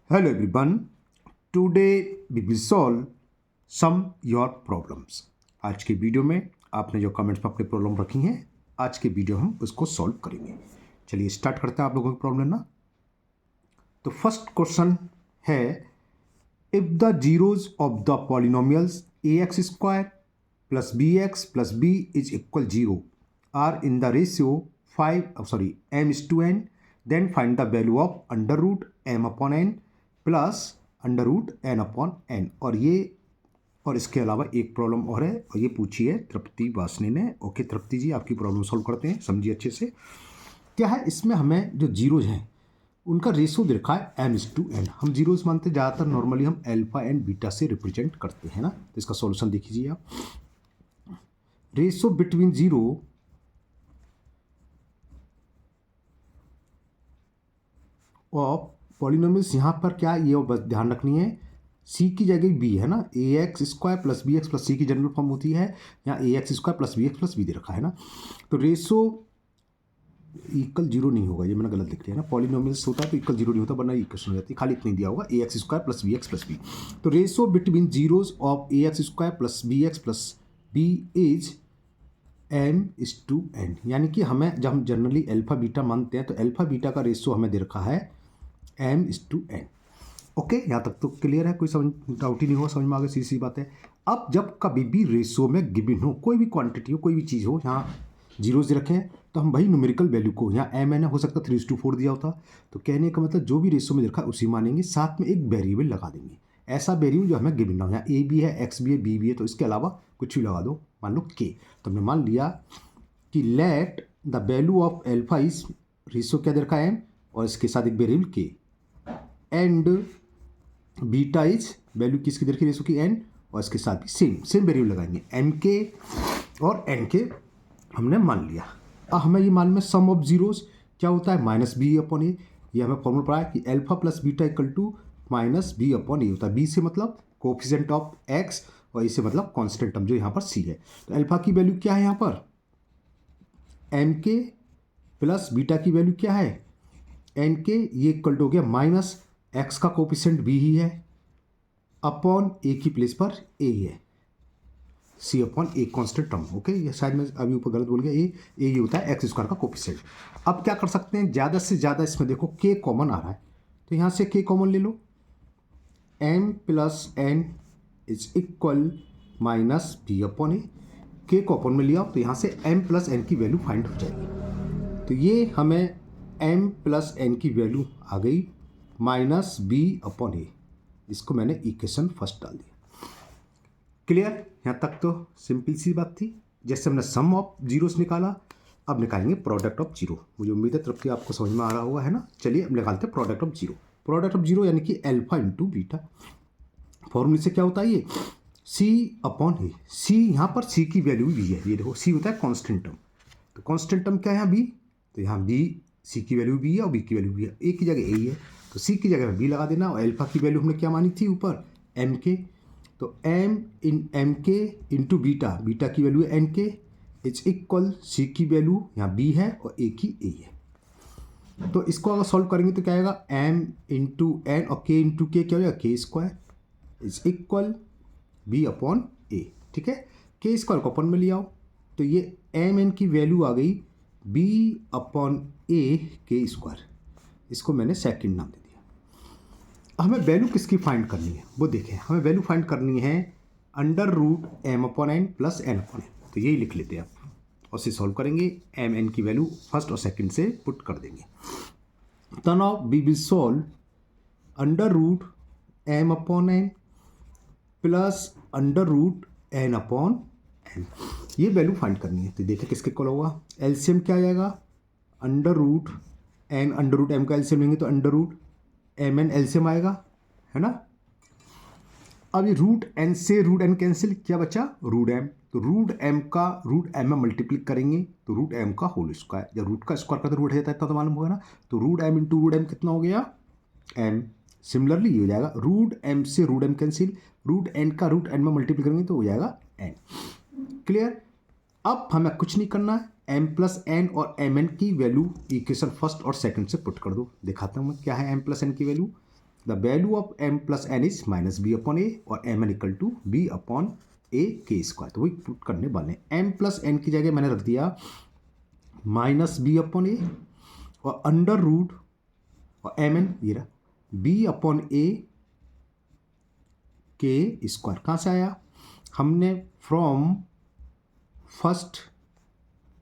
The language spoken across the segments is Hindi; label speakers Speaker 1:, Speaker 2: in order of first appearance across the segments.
Speaker 1: Hello everyone. Today we will solve some your problems. आज के वीडियो में आपने जो कमेंट्स में अपनी प्रॉब्लम रखी हैं, आज के वीडियो हम उसको सॉल्व करेंगे. चलिए स्टार्ट करते हैं आप लोगों की प्रॉब्लम ना. तो फर्स्ट क्वेश्चन है, if the zeros of the polynomials ax square plus bx+b is equal 0 are in the ratio m/n, then find the value of under root m/n plus under root n/n. और इसके अलावा एक प्रॉब्लम और है, और ये पूछी है तृप्ति वासनी ने. ओके तृप्ति जी, आपकी प्रॉब्लम सॉल्व करते हैं, समझिए अच्छे से. क्या है इसमें, हमें जो जीरोज हैं उनका रेशो दे रखा है m/n. हम जीरोज मानते ज़्यादातर नॉर्मली हम अल्फा एंड बीटा से रिप्रेजेंट करते हैं ना. तो इसका सॉल्यूशन देख लीजिए आप. Ratio between zero of polynomials, यहाँ पर क्या ये बस ध्यान रखनी है, c की जगह b है ना, ax square plus bx plus c की जनरल फॉर्म होती है. यहाँ ax square plus bx plus b दे रखा है ना. तो रेशो इक्वल जीरो नहीं होगा, ये मैंने गलत लिख दिया ना. पॉलिनोमियल्स होता है तो इक्वल जीरो नहीं होता, वरना इक्वेशन हो जाती है. खाली इतना ही दिया होगा, ax square plus bx plus b. तो ratio between zeros of ax square plus bx plus b is m/n. यानी कि हमें, जब हम जनरली अल्फा बीटा मानते हैं, तो अल्फा बीटा का रेशो हमें दे रखा है m/n. ओके, यहाँ तक तो क्लियर है, कोई समझ डाउट ही नहीं होगा, समझ में आ गया, सीधी बात है. अब जब कभी भी रेशो में गिवन हो, कोई भी क्वांटिटी हो, कोई भी चीज़ हो, यहाँ जीरोज रखें, तो हम वही न्यूमेरिकल वैल्यू को, यहाँ mn हो सकता 3:4 दिया होता, तो कहने का मतलब जो भी रेशो में रखा है उसी मानेंगे, साथ में एक वेरिएबल लगा देंगे, ऐसा वेरिएबल जो हमें गिवन ना हो. यहाँ a भी है, x भी है, b भी है, तो इसके अलावा कुछ भी लगा दो, मान लो k. तो हमने मान लिया कि let the value of alpha is, ratio क्या दे रखा है m, और इसके साथ एक variable k, and beta is value किसकी दे रखी है, रेशो की n, और इसके साथ भी सेम वेरिएबल लगाएंगे, एम के और एन के हमने मान लिया. अब हमें ये मालूम है सम ऑफ जीरोस क्या होता है, -b/a. ये हमें फॉर्मूला पढ़ा है कि alpha plus beta equal to -b/a होता है. b से मतलब कोफिशिएंट ऑफ x, और इसे मतलब कांस्टेंट टर्म जो यहाँ पर c है. तो अल्फा की वैल्यू क्या है यहाँ पर, एम के प्लस बीटा की वैल्यू क्या है, एन के. ये इक्वल टू हो गया माइनस x का कोफिशिएंट b ही है, अपॉन a की प्लेस पर a ही है, c/a कांस्टेंट टर्म. ओके, ये शायद मैं अभी ऊपर गलत बोल गया, a ये होता है x स्क्वायर का कोफिशिएंट. अब क्या कर सकते हैं, ज़्यादा से ज़्यादा इसमें देखो k कॉमन आ रहा है, तो यहाँ से k कॉमन ले लो, m plus n is equal -b/a. k को अपन में लिया तो यहाँ से m प्लस n की वैल्यू फाइंड हो जाएगी. तो ये हमें m प्लस n की वैल्यू आ गई -b/a. इसको मैंने इक्वेशन फर्स्ट डाल दिया. क्लियर, यहाँ तक तो सिंपल सी बात थी. जैसे हमने सम ऑफ जीरोस निकाला, अब निकालेंगे प्रोडक्ट ऑफ जीरो. मुझे उम्मीद है तृप्ति आपको समझ में आ रहा होगा, है ना. चलिए अब निकालते हैं product of zero. Product of zero यानी कि अल्फा इंटू बीटा. फॉर्मूले से क्या होता है, ये c/a. c यहाँ पर c की वैल्यू भी है, ये देखो c होता है कॉन्स्टेंट टर्म. तो कॉन्स्टेंट टर्म क्या है यहाँ b, तो यहाँ b, c की वैल्यू b है और b की वैल्यू b है, a की जगह a है, तो c की जगह b लगा देना. और अल्फा की वैल्यू हमने क्या मानी थी ऊपर, m के, तो m के इंटू बीटा, बीटा की वैल्यू है n के, इज इक्वल c की वैल्यू यहाँ b है और a की a है. तो इसको अगर सॉल्व करेंगे तो क्या आएगा, m इंटू n और k इंटू के क्या हो जाएगा, k square is equal b/a. ठीक है, k स्क्वायर को अपन में ले आओ, तो ये mn की वैल्यू आ गई b/a k स्क्वायर. इसको मैंने सेकंड नाम दे दिया. हमें वैल्यू किसकी फाइंड करनी है वो देखें. हमें वैल्यू फाइंड करनी है under root m/n plus n/n. तो यही लिख लेते हैं आप, और इसे सॉल्व करेंगे. mn की वैल्यू फर्स्ट और सेकंड से पुट कर देंगे. तो now we will solve under root m/n plus under root n/n. ये वैल्यू फाइंड करनी है. तो देखिए किसके इक्वल होगा, एलसीएम क्या आ जाएगा, under root n under root m का एलसीएम लेंगे तो अंडर रूट mn एलसीएम आएगा, है ना. अब ये रूट n से रूट n कैंसिल, क्या बचा, रूट m. तो रूट m का रूट m में मल्टीप्लिक करेंगे तो रूट m का होल स्क्वायर, जब रूट का स्क्वायर का तो रूट रहता है, इतना तो मालूम होगा ना. तो root m into root m कितना हो गया, m. सिमिलरली ये हो जाएगा रूट m से root m cancel, root n का रूट n में मल्टीप्लिक करेंगे तो हो जाएगा n. क्लियर. अब हमें कुछ नहीं करना है, m प्लस n और mn की वैल्यू इक्वेशन फर्स्ट और सेकंड से पुट कर दो. दिखाता हूँ मैं क्या है m प्लस n की value. The value of M plus N is minus B upon A और M N equal to B upon ए के स्क्वायर। तो वही पुट करने वाले हैं। एम प्लस एन की जगह मैंने रख दिया माइनस बी अपॉन ए और अंडर रूट और एम एन ये रहा बी अपॉन ए के स्क्वायर। कहाँ से आया? हमने फ्रॉम फर्स्ट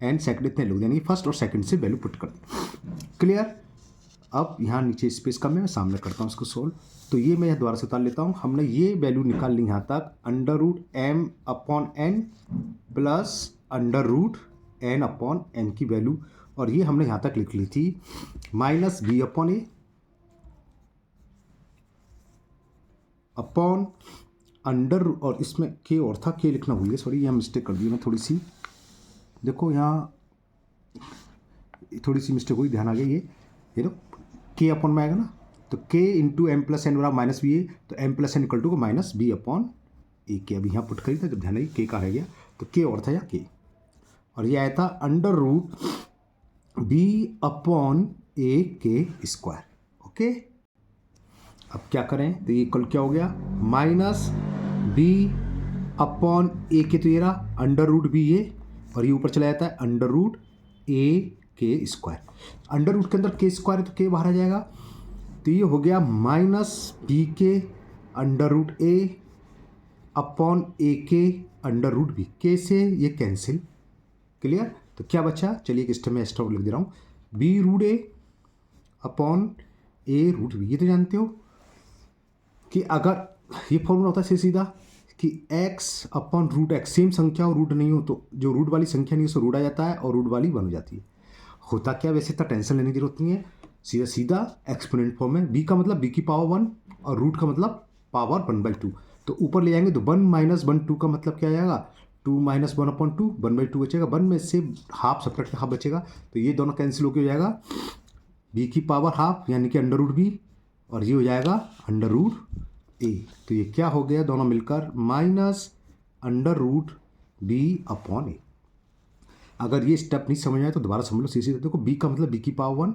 Speaker 1: एंड सेकंड इतने लोग यानी फर्स्ट और सेकंड से वैल्यू पुट कर दी। क्लियर? अब यहाँ नीचे स्पेस कम है, मैं सामने करता हूँ इसको सोल्व। तो ये मैं दोबारा से उतार लेता हूँ। हमने ये वैल्यू निकाल ली यहाँ तक under root m upon n plus under root n upon n की वैल्यू, और ये हमने यहाँ तक लिख ली थी minus B upon a upon under, और इसमें के और था, के लिखना भूल गया, सॉरी यहाँ मिस्टेक कर दी मैं थोड़ी सी। देखो यहाँ थोड़ी सी मिस्टेक हुई, ध्यान आ गया। ये तो के अपॉन में आएगा ना, तो k into m plus n बराबर माइनस बी ए, तो m plus n equal to को माइनस बी अपॉन ए के। अभी यहाँ पुट करी था, जब ध्यान आई के का रह गया, तो के और था यहाँ के, और ये आया था अंडर रूट बी अपॉन ए के स्क्वायर। ओके, अब क्या करें? तो ये इक्वल क्या हो गया? माइनस बी अपॉन ए के, तो ये रहा अंडर रूट बी ए, और ये ऊपर चला जाता है अंडर रूट ए के स्क्वायर। अंडर रूट के अंदर के स्क्वायर है तो के बाहर आ जाएगा, तो ये हो गया माइनस बी के अंडर रूट ए अपॉन ए के अंडर रूट बी। के से ये कैंसिल। क्लियर? तो क्या बचा? चलिए एक स्टेप में एक्स्ट्रा लिख दे रहा हूँ, बी रूट ए अपॉन ए रूट बी। ये तो जानते हो कि अगर ये फॉर्मूला होता है सीधा कि x upon root x, same संख्या और रूट नहीं हो तो जो रूट वाली संख्या नहीं है उसको रूट आ जाता है और रूट वाली 1 हो जाती है। होता क्या, वैसे इतना टेंशन लेने की जरूरत नहीं है, सीधा सीधा एक्सपोनेंट फॉर्म में। b का मतलब b की पावर 1 और रूट का मतलब पावर 1/2, तो ऊपर ले जाएंगे तो 1 माइनस 1 2 का मतलब क्या आ जाएगा? 2 माइनस 1 अपॉन 2, 1/2 बचेगा। 1 में से हाफ सब्ट्रैक्ट हाफ बचेगा, तो ये दोनों कैंसिल होकर हो जाएगा b की पावर हाफ यानी कि अंडर रूट b, और ये हो जाएगा अंडर रूट ए। तो ये क्या हो गया? दोनों मिलकर minus under root B upon A. अगर ये स्टेप नहीं समझ आए तो दोबारा समझ लो। सीधे देखो, बी का मतलब बी की पावर 1,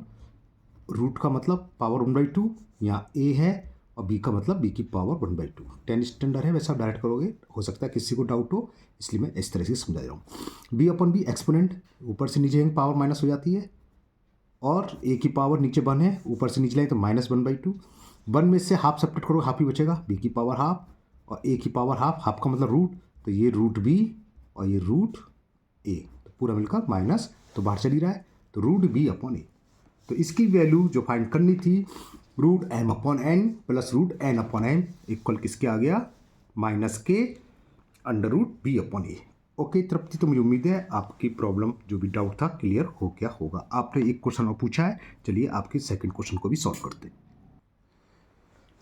Speaker 1: रूट का मतलब पावर 1/2, यहाँ ए है, और बी का मतलब बी की पावर 1/2। 10 स्टैंडर्ड है, वैसा डायरेक्ट करोगे, हो सकता है किसी को डाउट हो, इसलिए मैं इस तरह से समझा रहा हूँ। बी अपॉन बी एक्सपोनेंट, ऊपर से नीचे पावर माइनस हो जाती है, और ए की पावर नीचे 1 है, ऊपर से नीचे लाएंगे तो माइनस 1/2। 1 में से हाफ सब्ट्रैक्ट करोगे, हाफ ही बचेगा, बी की पावर हाफ और ए की पावर हाफ, हाफ का मतलब रूट, तो ये रूट बी और ये रूट ए, तो पूरा मिलकर माइनस, तो बाहर चली रहा है, तो रूट बी अपॉन ए। तो इसकी वैल्यू जो फाइंड करनी थी root m upon n plus root n upon m equal किसके आ गया? Minus k under root B upon a. Okay Tripti, तो मुझे उम्मीद है आपकी प्रॉब्लम जो भी डाउट था क्लियर हो गया होगा। आपने एक क्वेश्चन और पूछा है, चलिए आपके सेकंड क्वेश्चन को भी सॉल्व करते हैं।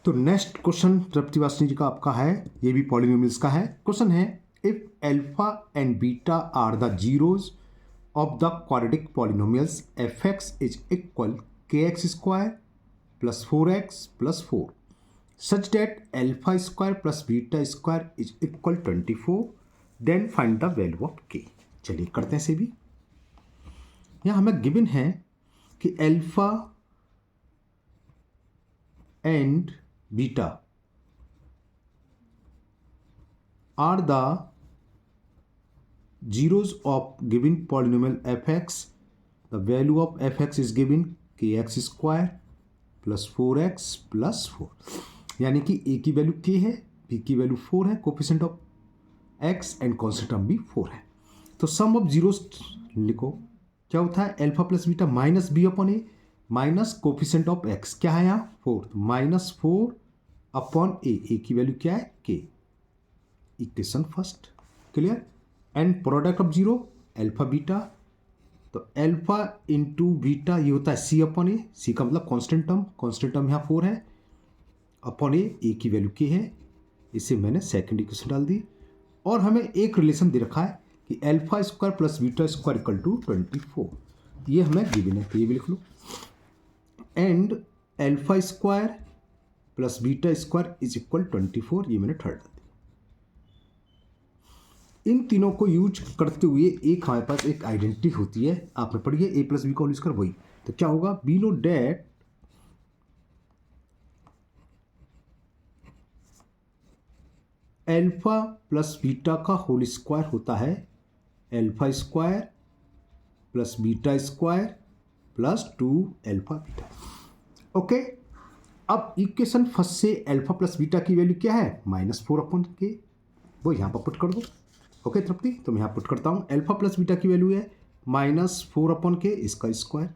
Speaker 1: तो नेक्स्ट क्वेश्चन तृप्ति वासनी जी का आपका है, ये भी पॉलिनोमियल्स का है। क्वेश्चन है, if alpha and beta are the zeros of the quadratic polynomials F X is equal K X square plus 4x plus 4 such that alpha square plus beta square is equal 24, then find the value of k। चलिए करते हैं इसे भी। यहाँ हमें गिवन है कि alpha and beta are the zeros of given polynomial fx, the value of fx is given kx square plus 4x plus 4, यानी कि a की वैल्यू k है, b की वैल्यू 4 है, coefficient of x and constant term भी 4 है। तो सम ऑफ जीरोस लिखो, क्या होता है? Alpha plus beta minus B upon a minus coefficient of x, क्या है यहाँ? 4, तो माइनस 4 अपॉन ए की वैल्यू क्या है? k। Equation first clear. And product of zero alpha beta, तो अल्फा इंटू बीटा ये होता है सी अपॉन ए, सी का मतलब कांस्टेंट टर्म यहाँ 4 है, अपॉन ए की वैल्यू के है, इसे मैंने सेकंड इक्वेशन डाल दी। और हमें एक रिलेशन दे रखा है कि alpha square plus beta square equal to 24, ये हमें गिवन है, तो ये भी लिख लो। And alpha square plus beta square is equal 24, ये मैंने थर्ड डाल दी। इन तीनों को यूज करते हुए एक हमारे पास एक आइडेंटिटी होती है, आपने पढ़ी है, ए प्लस बी का होल स्क्वायर, वही। तो क्या होगा? Be know that alpha plus beta का होल स्क्वायर होता है alpha square plus beta square plus 2 alpha beta. Okay, अब इक्वेशन फर्स्ट से अल्फा प्लस बीटा की वैल्यू क्या है -4/k, वो यहाँ पर पुट कर दो। ओके तृप्ति, तो मैं यहाँ पुट करता हूँ। अल्फा प्लस बीटा की वैल्यू है -4/k इसका स्क्वायर।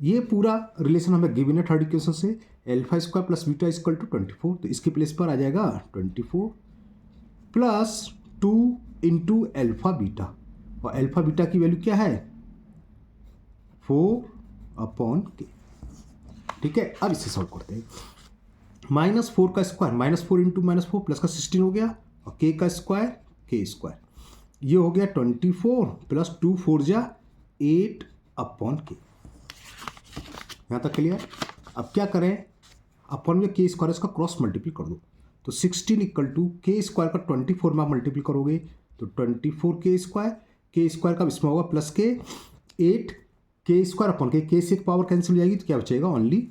Speaker 1: ये पूरा रिलेशन हमें गिवन है थर्ड इक्वेशन से, alpha square plus beta equal to 24, तो इसके प्लेस पर आ जाएगा 24 प्लस 2 इंटू अल्फा बीटा, और अल्फा बीटा की वैल्यू क्या है 4/k। ठीक है, अब इसे सॉल्व करते हैं। -4 का स्क्वायर -4 इंटू -4 प्लस का 16 हो गया, और k का स्क्वायर k स्क्वायर, ये हो गया 24 प्लस 2 4 जा 8/k। यहाँ तक क्लियर। अब क्या करें, अपन में k स्क्वायर इसका क्रॉस मल्टीप्लाई कर दो, तो 16 इक्वल टू k स्क्वायर का 24 में आप मल्टीप्लाई करोगे तो 24 k स्क्वायर का इसमें होगा प्लस के 8 k स्क्वायर अपन के से एक पावर कैंसिल हो जाएगी, तो क्या बचेगा ओनली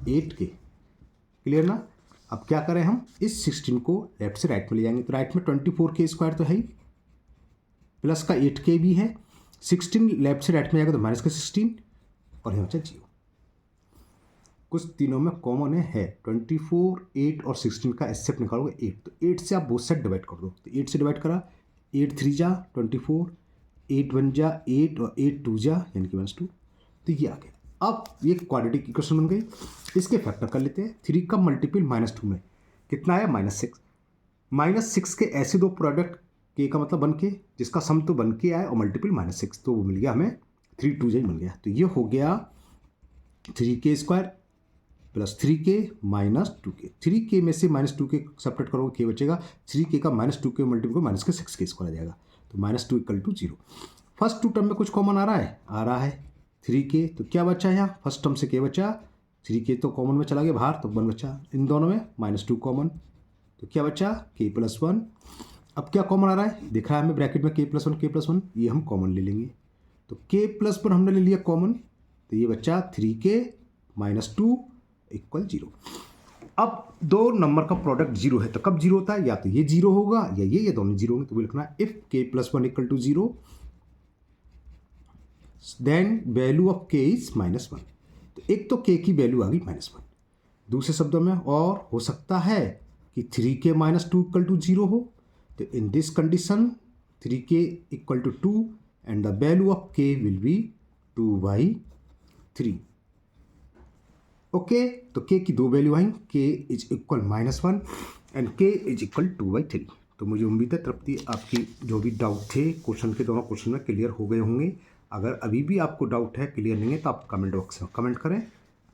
Speaker 1: 8k। क्लियर ना। अब क्या करें, हम इस 16 को लेफ्ट से राइट में ले जाएंगे, तो राइट में 24k स्क्वायर तो है ही, प्लस का 8k भी है, 16 लेफ्ट से राइट में जाएगा तो माइनस का 16, और यहाँ बचा 0। कुछ तीनों में कॉमन है 24, 8 और 16 का एसेप्ट निकालोगे 8, तो 8 से आप बोथ साइड डिवाइड कर दो, तो 8 से डिवाइड करा, 8 3 जा 24, 8 1 जा 8 और 8 2 जा यानी कि -2, तो ये आ गया। अब ये क्वाड्रेटिक इक्वेशन बन गई। इसके फैक्टर कर लेते हैं। 3 का मल्टीपल -2 में कितना आया -6। -6 के ऐसे दो प्रोडक्ट k का मतलब 1k, जिसका सम तो 1k आया और मल्टीपल -6, तो वो मिल गया हमें 3 2 मिल गया। तो ये हो गया 3k square plus 3k -2k। 3k में से -2k सेपरेट करोगे k बचेगा, 3k का -2k मल्टीपल माइनस के 6k स्क्वायर आ जाएगा, तो -2 equal to 0। First two term में कुछ कॉमन आ रहा है 3k, तो क्या बचा है यहाँ फर्स्ट टर्म से k बचा, 3k तो कॉमन में चला गया बाहर, तो 1 बचा। इन दोनों में -2 कॉमन, तो क्या बचा k + 1। अब क्या कॉमन आ रहा है, दिख रहा है हमें ब्रैकेट में k + 1, ये हम कॉमन ले लेंगे, तो k + 1 हमने ले लिया कॉमन, तो ये बचा 3k -2 = 0। अब दो नंबर का प्रोडक्ट 0 है, तो कब 0 होता है, या तो ये 0 होगा या ये दोनों 0 होंगे, तो लिखना है if k + 1 = 0 then value of k is -1। तो एक तो k की वैल्यू आ गई -1, दूसरे शब्दों में और हो सकता है कि 3k -2 = 0 हो, तो in this condition 3k = 2 and the value of k will be 2/3। Okay, तो k की दो value I, k is equal -1 and k is equal 2/3। तो मुझे उम्मीद है तृप्ति आपकी जो भी डाउट थे क्वेश्चन के, दोनों क्वेश्चन में क्लियर हो गए होंगे। अगर अभी भी आपको डाउट है, क्लियर नहीं है, तो आप कमेंट बॉक्स में कमेंट करें,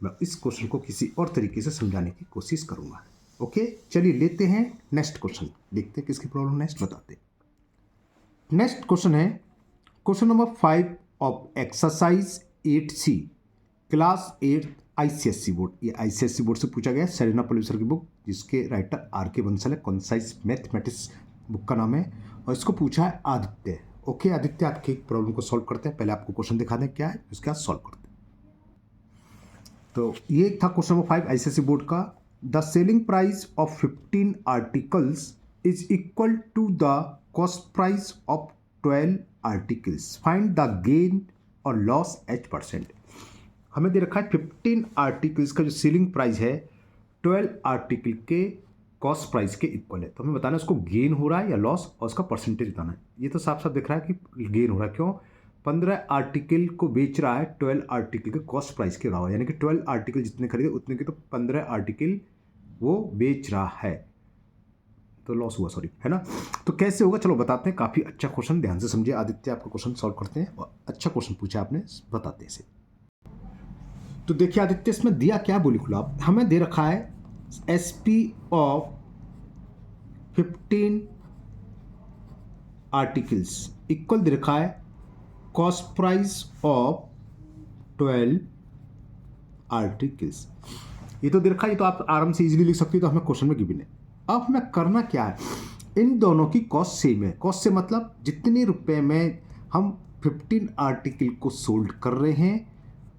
Speaker 1: मैं इस क्वेश्चन को किसी और तरीके से समझाने की कोशिश करूँगा। ओके, चलिए लेते हैं नेक्स्ट क्वेश्चन, देखते हैं किसकी प्रॉब्लम नेक्स्ट बताते। नेक्स्ट क्वेश्चन है question number 5 of exercise 8C class 8 ICSE board. ये ICSE बोर्ड से पूछा गया, सेरेना प्रोड्यूसर की बुक, जिसके राइटर RK बंसल है, कॉन्साइज मैथमेटिक्स बुक का नाम है, और इसको पूछा है आदित्य। ओके आदित्य, आपकी प्रॉब्लम को सॉल्व करते हैं। पहले आपको क्वेश्चन दिखा दें क्या है, उसके बाद सॉल्व करते हैं। तो ये था क्वेश्चन नंबर 5 ICSE बोर्ड का। The selling price of 15 articles is equal to the cost price of 12 articles, find the gain और लॉस %। हमें दे रखा है 15 आर्टिकल्स का जो सेलिंग प्राइस है 12 आर्टिकल के कॉस्ट प्राइस के इक्वल है, तो हमें बताना है उसको गेन हो रहा है या लॉस, और उसका परसेंटेज बताना है। ये तो साफ साफ दिख रहा है कि गेन हो रहा है, क्यों, 15 आर्टिकल को बेच रहा है 12 आर्टिकल के कॉस्ट प्राइस के अलावा, यानी कि 12 आर्टिकल जितने खरीदे उतने के तो 15 आर्टिकल वो बेच रहा है, तो लॉस हुआ, सॉरी, है ना। तो कैसे होगा, चलो बताते हैं। काफ़ी अच्छा क्वेश्चन, ध्यान से समझिए आदित्य, आपका क्वेश्चन सॉल्व करते हैं, और अच्छा क्वेश्चन पूछा आपने, बताते हैं इसे। तो देखिए आदित्य, इसमें दिया क्या बोली खुला, हमें दे रखा है SP ऑफ 15 आर्टिकल्स इक्वल दे रखा है कॉस्ट प्राइस ऑफ 12 आर्टिकल्स। ये तो दे रखा है, ये तो आप आराम से इजीली लिख सकते हो, तो हमें क्वेश्चन में गिवन है। अब हमें करना क्या है, इन दोनों की कॉस्ट सेम है। कॉस्ट से मतलब जितने रुपए में हम 15 आर्टिकल को सोल्ड कर रहे हैं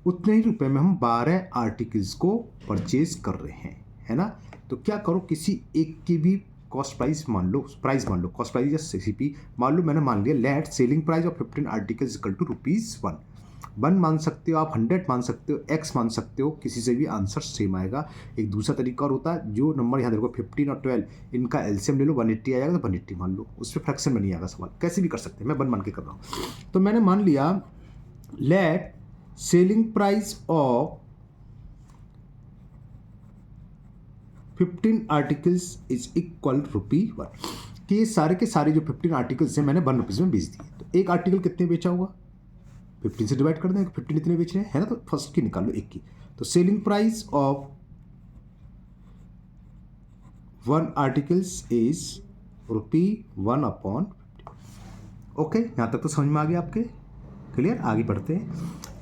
Speaker 1: उतने ही रुपए में हम 12 आर्टिकल्स को परचेज कर रहे हैं, है ना। तो क्या करो, किसी एक की भी कॉस्ट प्राइस मान लो, कॉस्ट प्राइस या सीपी मान लो, मैंने मान लिया let selling price of 15 articles equal to ₹1 1 मान सकते हो आप, 100 मान सकते हो, x मान सकते हो, किसी से भी आंसर सेम आएगा। एक दूसरा तरीका और होता है, जो नंबर यहाँ देखो 15 और 12 इनका एलसीएम ले लो, 180 आएगा तो 180 मान लो, उस पर फ्रैक्शन में नहीं आएगा सवाल, कैसे भी कर सकते हैं, मैं 1 मान के कर रहा हूँ। तो मैंने मान लिया let selling price of 15 articles is equal ₹1 कि ये सारे के सारे जो 15 आर्टिकल्स हैं मैंने ₹1 में बेच दिए। तो एक आर्टिकल कितने बेचा होगा, 15 से डिवाइड कर दें, 15 इतने बेच रहे हैं, है ना, तो फर्स्ट की निकाल लो, एक की। तो selling price of 1 articles is ₹1/50। Okay, यहाँ तक तो समझ में आ गया आपके, क्लियर। आगे बढ़ते हैं।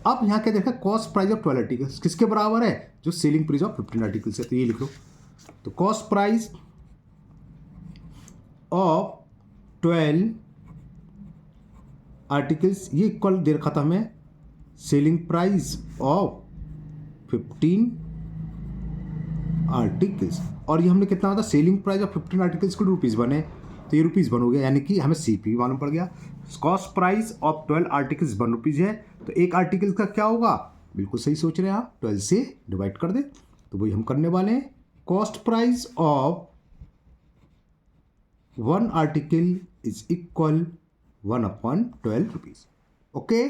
Speaker 1: अब यहाँ क्या देखा, कॉस्ट प्राइस ऑफ 12 आर्टिकल्स किसके बराबर है, जो सेलिंग प्राइस ऑफ 15 आर्टिकल्स है, तो ये लिख लो। तो कॉस्ट प्राइस ऑफ 12 आर्टिकल्स ये इक्वल दे रखा था हमें सेलिंग प्राइस ऑफ 15 आर्टिकल्स, और ये हमने कितना था, सेलिंग प्राइस ऑफ 15 आर्टिकल्स को ₹1 बने, तो ये ₹1 बन हो गया, यानी कि हमें सीपी मालूम पड़ गया। कॉस्ट प्राइस ऑफ 12 आर्टिकल्स ₹1 है, तो एक आर्टिकल का क्या होगा, बिल्कुल सही सोच रहे हैं आप, 12 से डिवाइड कर दे, तो वही हम करने वाले हैं। Cost price of 1 article is equal ₹1/12। Okay,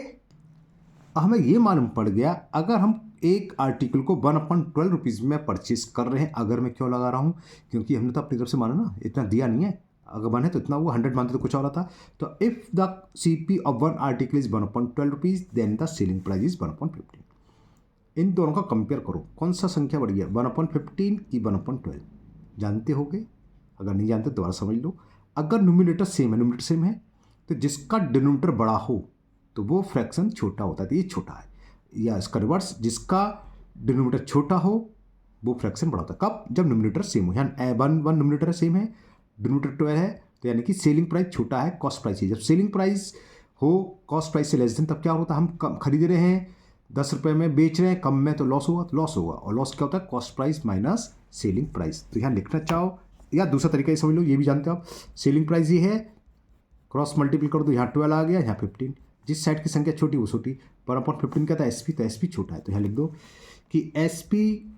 Speaker 1: हमें ये मालूम पड़ गया, अगर हम एक आर्टिकल को ₹1/12 में परचेज कर रहे हैं, अगर मैं क्यों लगा रहा हूँ, क्योंकि हमने तो अपनी तरफ से माना ना, इतना दिया नहीं है, अगर बने तो इतना हुआ, 100 मानते तो कुछ और आता। तो if the CP of 1 article is ₹1/12 then the selling price is 1/15। इन दोनों का कंपेयर करो, कौन सा संख्या बढ़ गया, 1/15 की 1/12, जानते होगे, अगर नहीं जानते दोबारा समझ लो। अगर न्यूमरेटर सेम है, तो जिसका डिनोमिनेटर बड़ा हो तो वो फ्रैक्शन छोटा होता है, तो ये छोटा है, या इसका रिवर्स, जिसका डिनोमिनेटर छोटा हो वो फ्रैक्शन बड़ा होता है। कब, जब न्यूमरेटर सेम हो, यहाँ 1 न्यूमरेटर सेम है, डिनोमिनेटर 12 है, तो यानी कि सेलिंग प्राइस छोटा है कॉस्ट प्राइस से। जब सेलिंग प्राइस हो कॉस्ट प्राइस से लेस देन, तब क्या होता है, हम कम खरीद रहे हैं, ₹10 में बेच रहे हैं, कम में, तो लॉस होगा, और लॉस क्या होता है, cost price minus selling price. तो यहाँ लिखना चाहो, या दूसरा तरीका ये समझ लो, ये भी जानते हो आप, सेलिंग प्राइस ये है, क्रॉस मल्टीपल कर दो, यहाँ 12 आ गया, यहाँ 15, जिस साइड की संख्या छोटी वो छोटी, 1/15 क्या था, एसपी, तो एसपी छोटा है, तो यहाँ लिख दो कि SP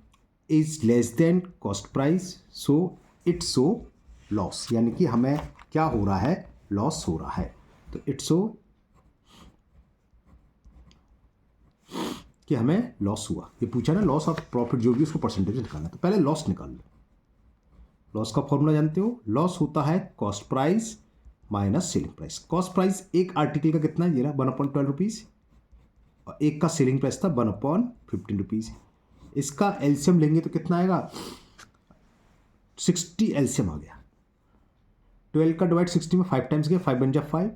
Speaker 1: is less than cost price, so it's so loss, यानी कि हमें क्या हो रहा है, लॉस हो रहा है। तो इट्स सो कि हमें लॉस हुआ, ये पूछा ना, लॉस ऑफ प्रॉफिट जो भी उसको परसेंटेज निकालना, तो पहले लॉस निकाल लो। लॉस का फॉर्मूला जानते हो, लॉस होता है cost price minus selling price. Cost price एक आर्टिकल का कितना है, ये रहा ₹1/12, और एक का सेलिंग प्राइस था ₹1/15। इसका एलसीएम लेंगे तो कितना आएगा, 60 एलसीएम आ गया। 12 का डिवाइड 60 में 5 टाइम्स गया, 5 बन जा 5,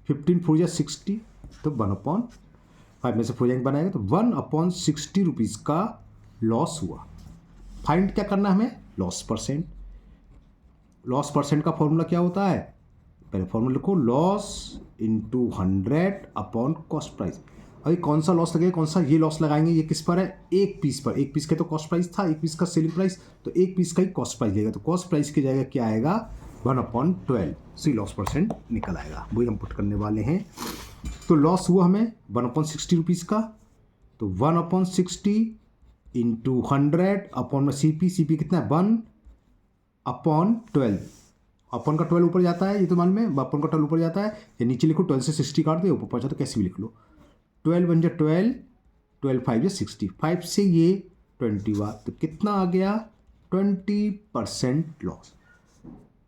Speaker 1: 15 4 जा 60, तो 1/5 में से 4 जाएंगे बनाएगा, तो ₹1/60 का लॉस हुआ। फाइंड क्या करना है हमें, लॉस परसेंट। लॉस परसेंट का फॉर्मूला क्या होता है, पहले फॉर्मूला लिखो, loss into 100 upon cost price. अभी कौन सा लॉस लगेगा, कौन सा, ये लॉस लगाएंगे, ये किस पर है, एक पीस पर, एक पीस का तो कॉस्ट प्राइस था, एक पीस का सेलिंग प्राइस, तो एक पीस का ही कॉस्ट प्राइस लेगा, तो कॉस्ट प्राइस की जगह क्या आएगा, 1/12, सी लॉस परसेंट निकल आएगा, वही हम पुट करने वाले हैं। तो लॉस हुआ हमें ₹1/60 का, तो 1/60 इंटू 100 अपॉन में सीपी कितना है, 1/12, अपन का 12 ऊपर जाता है, ये तो मान में अपन का 12 ऊपर जाता है, या नीचे लिखो 12 से 60 काट दे, ऊपर पहुंचा तो कैसे भी लिख लो, 12 बन जा 12, 12 5 या 60, 5 से ये 20 हुआ, तो कितना आ गया, 20% लॉस।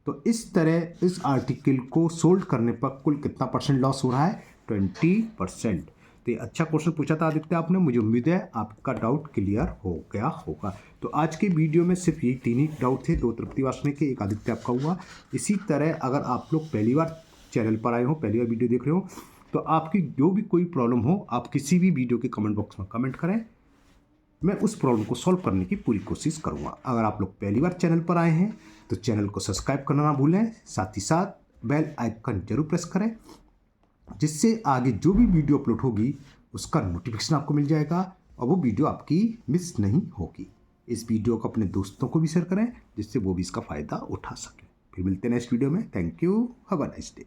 Speaker 1: तो इस तरह इस आर्टिकल को सोल्ड करने पर कुल कितना परसेंट लॉस हो रहा है, 20%। तो ये अच्छा क्वेश्चन पूछा था आदित्य आपने, मुझे उम्मीद है आपका डाउट क्लियर हो गया होगा। तो आज के वीडियो में सिर्फ ये 3 ही डाउट थे, 2 तृप्ति वासने के, एक आदित्य आपका हुआ। इसी तरह अगर आप लोग पहली बार चैनल पर आए हो, पहली बार वीडियो देख रहे हो, तो आपकी जो भी कोई प्रॉब्लम हो, आप किसी भी वीडियो के कमेंट बॉक्स में कमेंट करें, मैं उस प्रॉब्लम को सॉल्व करने की पूरी कोशिश करूँगा। अगर आप लोग पहली बार चैनल पर आए हैं तो चैनल को सब्सक्राइब करना ना भूलें, साथ ही साथ बेल आइकन जरूर प्रेस करें, जिससे आगे जो भी वीडियो अपलोड होगी उसका नोटिफिकेशन आपको मिल जाएगा और वो वीडियो आपकी मिस नहीं होगी। इस वीडियो को अपने दोस्तों को भी शेयर करें, जिससे वो भी इसका फ़ायदा उठा सकें। फिर मिलते हैं नेक्स्ट वीडियो में। Thank you, have a nice day.